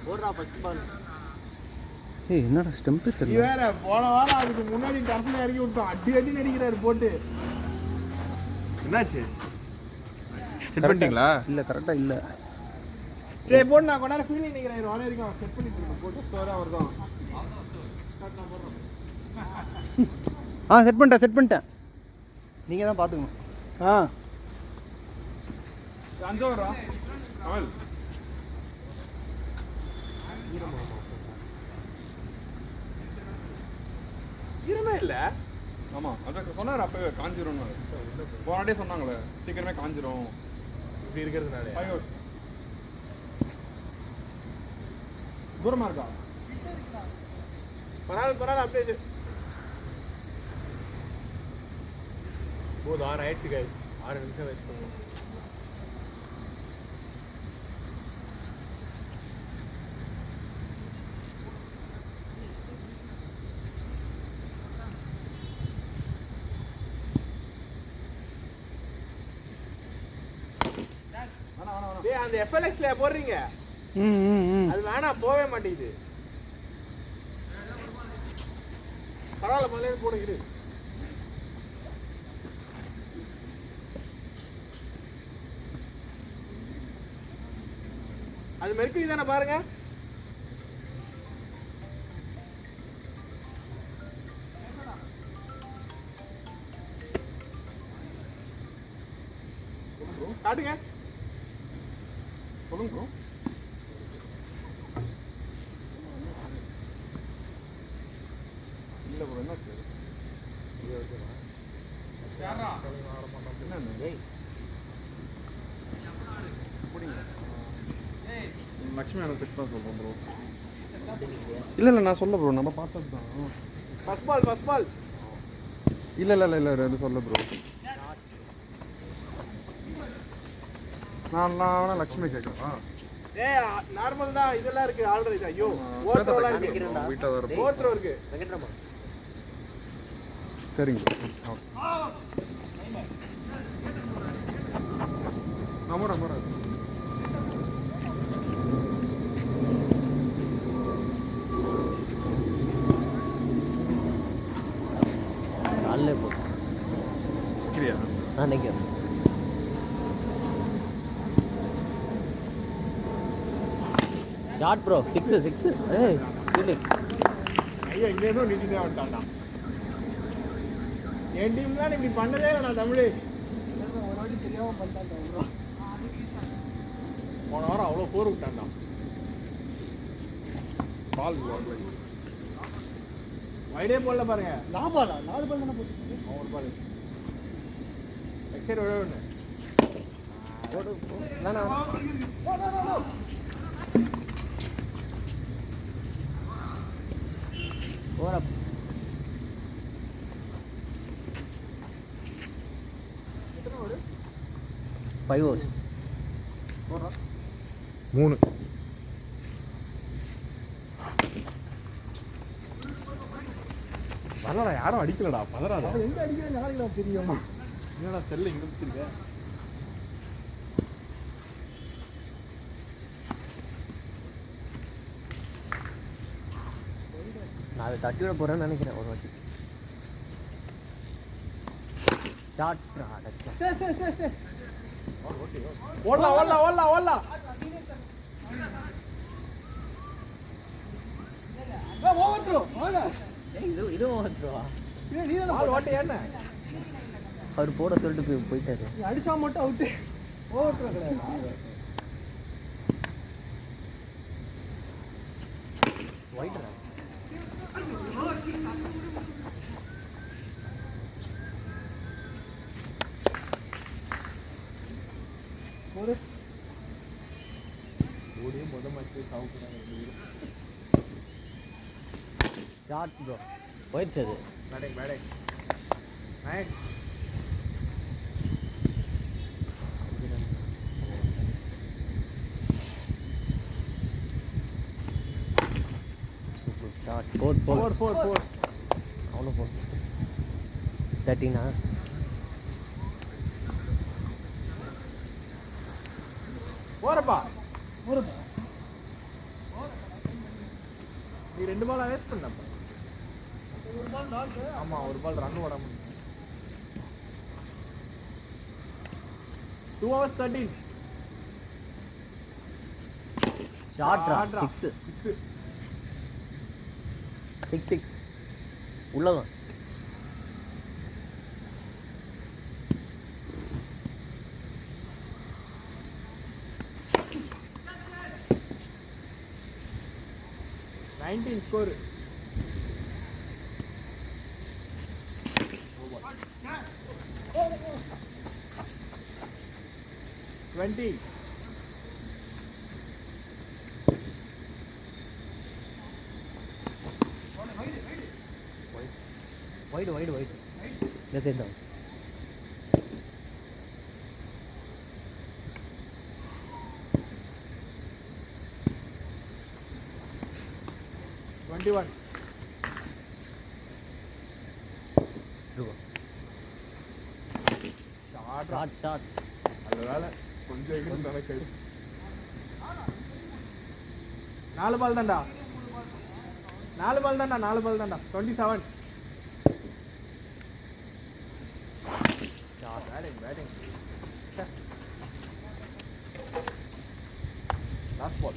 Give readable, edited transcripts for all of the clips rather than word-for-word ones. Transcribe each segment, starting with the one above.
போடுறா first ball. ஏய் என்னடா ஸ்டெம்பே தெரியல. வேற போன வாரம் அதுக்கு முன்னாடி டர்ஃப்ல இறக்கி விட்டோம். அடி அடி நடிக்கிறாரு போட்டு. என்னாச்சு? செட் பண்ணிட்டீங்களா? இல்ல கரெக்டா இல்ல. டேய் போடு நான் கொஞ்ச நேரம் ஃபீலிங் நிக்கிறேன். வானே இருக்கேன். செட் பண்ணிட்டு இருக்கேன். போட்டு ஸ்டோரா வருதோ. செட் பண்ணிட்டேன். நீங்க தான் பாத்துக்கணும். அஞ்சோ வரா. கமல். ஈரமே இல்ல. ஆமா அதான் சொன்னார் அப்பவே காஞ்சிரும்னு. போனடே சொன்னாங்களே சீக்கிரமே காஞ்சிரும் இப்படி இருக்கிறதுனால. 5 hours தூரமா இருக்கா? பரவாயில்ல அப்படியே போதும். 6 ஆயிடுச்சு கைஸ். 6 நிமிஷம் வேஸ்ட் பண்ணுவோம். அந்த FLX-ல போடுறீங்க. அது வேணாம் போவே மாட்டேங்குது. பரவாயில்ல மலையில போடுங்க. அது மெர்க்குரி தானே பாருங்க. காட்டுங்க சொல்லுங்க ப்ரோ. இல்லை ப்ரோ என்னாச்சு? லக்ஷ்மி மேடம் செக் பண்ண சொல்கிறோம் ப்ரோ. இல்லை நான் சொல்ல ப்ரோ. நம்ம பார்த்தது தான். ஃபர்ஸ்ட் பால் இல்லை அது சொல்ல ப்ரோ. நான் வேணா லக்ஷ்மி கேட்குறேன். நார்மல் தான். இதெல்லாம் இருக்கு ஆல்ரெடி. ஐயோ ஓவர்த்ரோலாம் இருக்கு. வீட்டை வர ஓவர்த்ரோ இருக்கு. சரிங்க அமரா காலைல போ கிரியா நினைக்கிறேன். ஷார்ட் ப்ரோ 6 ஏய் ஃபீலிங் ஐயா இங்கே ஏதோ நிதினே வந்துட்டான்டா. என் டீம்லாம் இப்படி பண்ணதே இல்லை. நான் தமிழ் ஒரு வாட்டி தெரியாமல் பண்ணிட்டான்டா. போன வாரம் அவ்வளோ போர் விட்டான்டா. பால் வைடே போடல பாருங்க. 4 பால் தானே போட்டு. ஒரு பால் எக்ஸைட் விட ஒன்று போடு வேணாம். போற 5 hours 3 வரலடா. யாரும் அடிக்கலடா. பதறாத. எங்க அடிக்கிறது யாருக்கு தெரியுமா? என்னடா செல்ல இங்க வச்சிருக்க? நான் தட்டி விட போறேன்னு நினைக்கிறேன் ஒரு வாட்டி. ஷார்ட் ஓடலாம். இதுவும் ஓட்டுருவா. அவர் போட சொல்லிட்டு போயிட்டாரு. அடிச்சா மட்டும் அவுட்டு. ஓவர்த்ரோ கிடையாது. ஒயிட் ஒரு ஓடியே முதல் மேட்ச் சாவுக்குறாங்க. ஷார்ட் ப்ரோ போயிடுச்சு. அது பேட்டிங் ஷார்ட் 4 அவனும் 4 13 போறப்பா நீ 2 பால் வேஸ்ட் பண்ணப்ப. ஆமா ஒரு பால் ரன் ஓடாம. 2 hours 13. Short Short drop. 6 6. 6 உள்ளதான். score. Twenty. Wide. Let's hit down. One. Shot. அதனால கொஞ்சம் எகிரும் தனக்கு 4 பால் தான்டா 27. Batting. Last ball.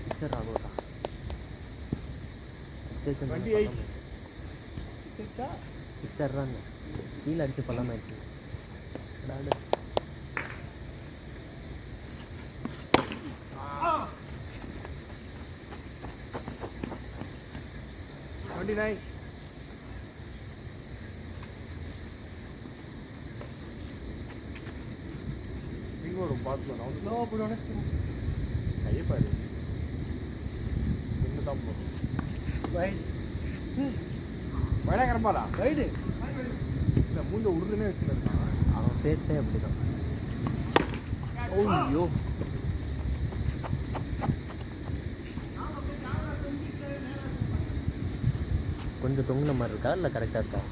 Sixer ஆகுதா? 28. Sixer run. கீழ அடிச்சு பல்லம் ஆயிடுச்சு. டாடு. ஒரு பாத்துல நான் ஸ்லோவா போடுவானே. கையை பாரு இன்னும் போ வைட். வயலாங்கரம்பாலா வைடு. இந்த மூஞ்ச உருதுனே வச்சிருக்கான். அவன் ஃபேஸே அப்படிதான். ஓய்யோ. கொஞ்சம் தொங்குன மாதிரி இருக்கா இல்லை கரெக்டாக இருக்கா?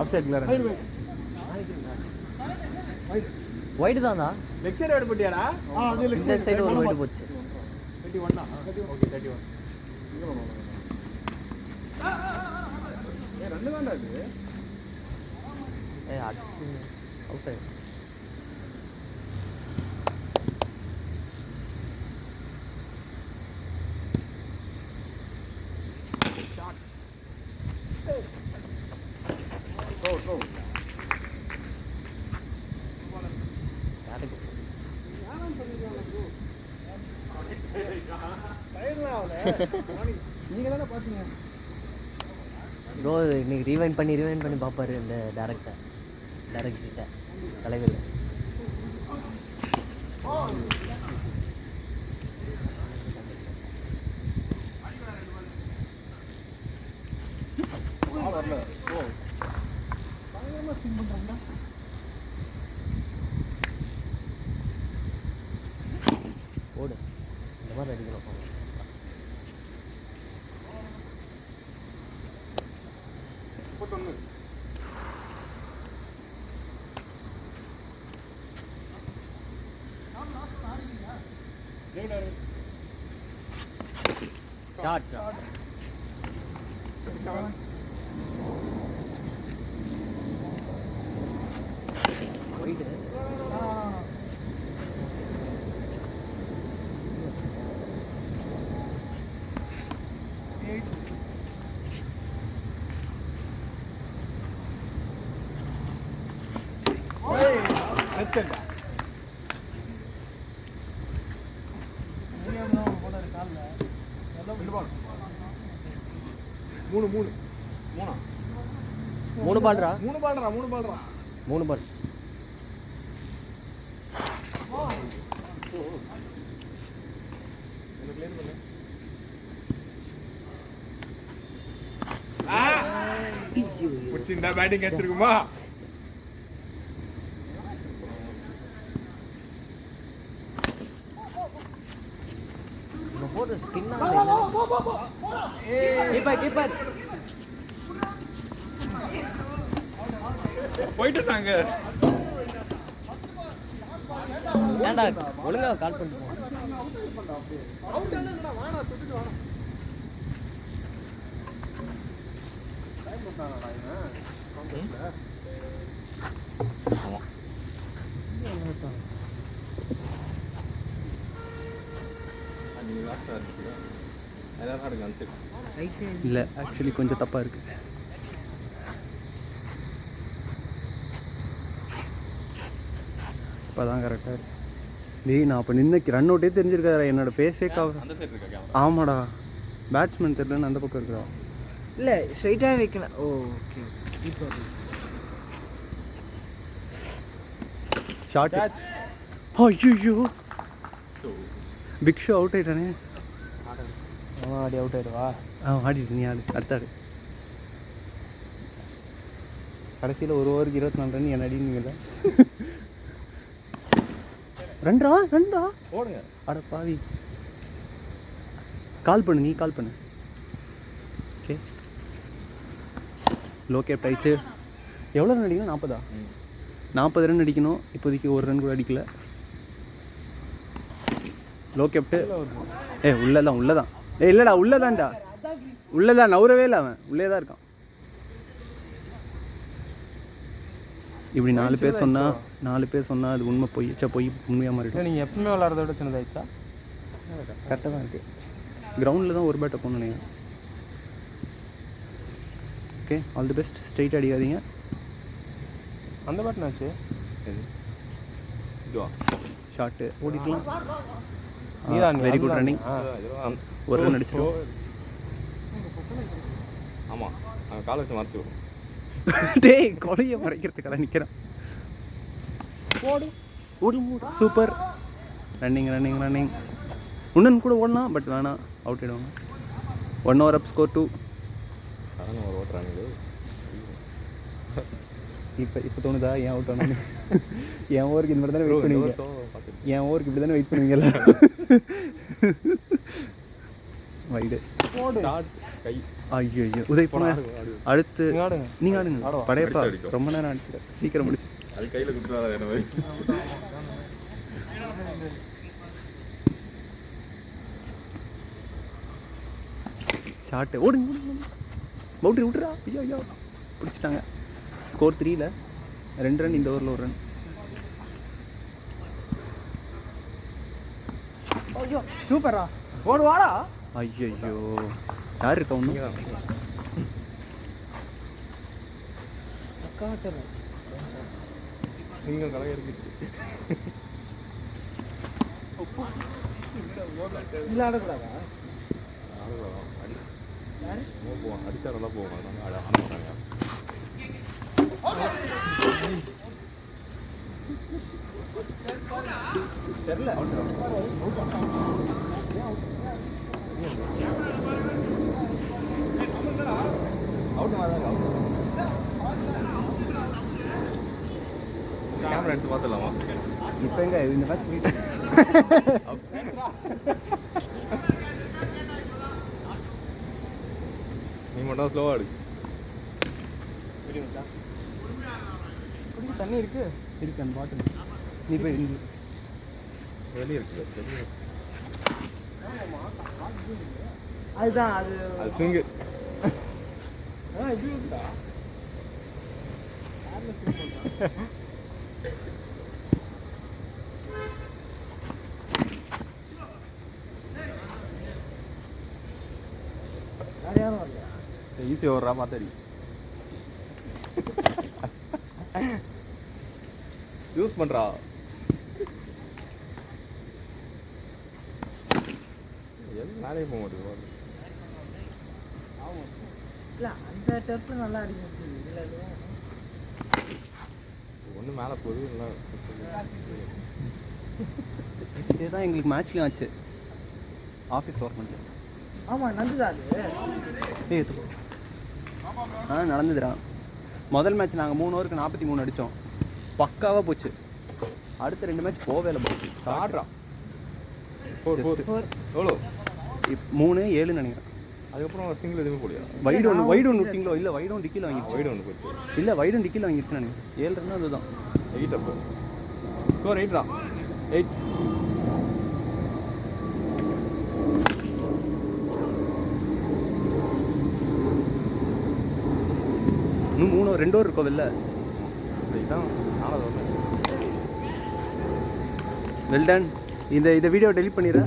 ஆஃப்சைட்ல ஒயிட் தானா? லெக் சைடு வைட் போட்டியாடா? இந்த சைடு ஒரு ஒயிட் போச்சு. 31 ஓகே 31. ரெண்டு தான்டா இது. அடிச்சு அவுட் ஆயிடும். Go. நீங்க தானே பாத்தீங்க. ப்ரோ இன்னைக்கு ரீவைண்ட் பண்ணி பார்ப்பாரு இந்த டேரக்ட் கிட்ட தலைவர். வரல. ஓ பயங்கரமா ஸ்பின் பண்றாங்க. ஓடு இந்த மாதிரி அடிக்கணும். Short white. மூணு பால்ரா. 3 பால்ரா. 3 பால். புடிச்சிருந்தா பேட்டிங் வச்சிருக்குமா? போடு ஸ்பின் கீப்பர் கீப்பர் போயிட்டுட்டாங்க. ஏன்டா ஒழுங்கா கால் பண்ணிட்டு போ. அவுட் என்னடா வாடா தொட்டுட்டு வாடா. டைம் பண்ணானடா இவன். காம்பஸ்ல. ஆமா. நீ லாஸ்டா இருக்கீங்க. எல்லாரும் ஆடுங்க அன்செட். இல்லை ஆக்சுவலி கொஞ்சம் தப்பாக இருக்குது. இப்போ தான் கரெக்டாக இருக்கு. டேய் நான் அப்போ நின்று ரன் அவுட்டே தெரிஞ்சிருக்காரா என்னோட பேஸே கவர். அந்த சைடு இருக்கா கேமரா? ஆமாடா பேட்ஸ்மேன் தெரியலன்னு அந்த பக்கம் இருக்கிறா. இல்லை ஸ்ட்ரைட்டாக வைக்கலாம். ஓ ஓகே ஷார்ட். ஐயோ பிக் ஷோ அவுட் ஆயிட்டானே. ஆடி அவுட் ஆயிடுவா. ஆடிட்டு நீ ஆடு அடுத்த ஆடு. கடைசியில் ஒரு ஓவருக்கு 24 ரன் என்ன அடினீங்களா? ரெண்டா ஓடுங்க. அட பாவி. கால் பண்ணு நீ கால் பண்ணு. ஓகே லோ கேப்ட் ஆயிடுச்சு. எவ்வளோ ரன் அடிக்கணும்? 40. 40 ரன் அடிக்கணும். இப்போதைக்கு ஒரு ரன் கூட அடிக்கல. லோ கேப்ட்டு. உள்ளதான். இல்லைடா உள்ளதான் நவுறவே இல்லை. அவன் உள்ளே தான் இருக்கான். இப்படி 4 பேர் சொன்னால் அது உண்மை போய் உண்மையாக மாறிடும். நீங்கள் எப்பவுமே விளாட்றத விட சின்னதாயிடுச்சா? கரெக்டாக தான் இருக்குது. கிரவுண்டில் தான் ஒரு பேட்டை போகணும் நீங்கள். Okay all the best. Straight அடிக்காதீங்க. அந்த பேட்னாச்சு இதுவா? ஷார்ட்டு ஓடிக்கலாம். நீதான் வெரி குட் ரன்னிங். ஒரு ரன் அடிச்சிடும். ஆமாம் அவன் காலை வச்சு மறைச்சி விடும். டேய் கொலையை மறைக்கிறதுக்காக நிற்கிறான். ஓடு சூப்பர். ரன்னிங் இன்னும் கூட ஓடலாம் பட் வேணாம், அவுட் ஆகிடுவாங்க. 1 ஓவர் அப் ஸ்கோர் 2. அதான் ஒரு ஓட்டுறாங்க. இப்போ தோணுதா ஏன் அவுட் ஆனாங்க? என் ஓவருக்கு இந்த மாதிரி தானே வெயிட் பண்ணுவீங்க. என் ஓவருக்கு இப்படி தானே வெயிட் பண்ணுவீங்களா? வைடு கை. ஐயோ உதய் போன அடுத்து நீங்கள் ஆடுங்க. படையப்பா ரொம்ப நேரம் அடிச்சுட சீக்கிரம் முடிச்சு. அது கையில் கொடுத்துருவாங்க என்ன மாதிரி. ஷார்ட்டு ஓடுங்க. பவுண்டரி விட்டுறா. ஐயோ பிடிச்சிட்டாங்க. ஸ்கோர் 3ல் 2 ரன். இந்த ஓவரில் 1 ரன். ஐயோ சூப்பரா ஓடுவாடா. ஐயோ யார் இருக்கா ஒன்று? நீங்கள் கலையாக இருக்கு. இல்லை ஆடக்கூடாதா? போவான் அடித்தா நல்லா போவான். தெரியல கேமரா எடுத்து பார்த்துடலாமா? இப்போ எங்க இந்த மேட்ச் போயிட்டு நீ மட்டும் ஸ்லோவாக எடு. தண்ணி இருக்கு அந்த பாட்டில். நீ போய் வெளியே இருக்குது. அதுதான் அது ஸ்விங்கு. யாரும் வரல. ஈஸி ஓடுறா மாத்தாடி. யூஸ் பண்ணுறா. வேலையே போக மாட்டேங்குது. இல்லை அந்த டெஸ்ட் நல்லா அடிச்சு. இதில் ஒன்று மேலே போகுது இல்லை. இதுதான் எங்களுக்கு மேட்ச்லேயும் ஆச்சு. ஆஃபீஸ் ஒர்க் பண்ணிட்டு. ஆமாம் நடந்துதா அது? நடந்துதுடா. முதல் மேட்ச் நாங்கள் 3 ஓவருக்கு 43 அடித்தோம். பக்காவாக போச்சு. அடுத்த 2 மேட்ச் போவே இல்லை. போச்சு ஆடுறா. 4 எவ்வளோ? 3 7 நினைக்கிறேன். அதுக்கப்புறம் சிங்கிள் எதுவுமே போலியா? வைடு ஒன்று விட்டிங்களோ? இல்லை வைடு ஒன்று டிக்கியில் வாங்கிடுச்சு. வைடு ஒன்று போச்சு. இல்லை வைடு ஒன்று டிக்கியில் வாங்கிடுச்சு நினைக்கிறேன். 7 ரன் அதுதான். 8 அப்போ ஸ்கோர் 8 தான். 8 இன்னும் 2 ஓவர் இருக்கோ வெளில. இதுதான் 4வது. Well done. இந்த வீடியோ டெலிட் பண்ணிடுறேன்.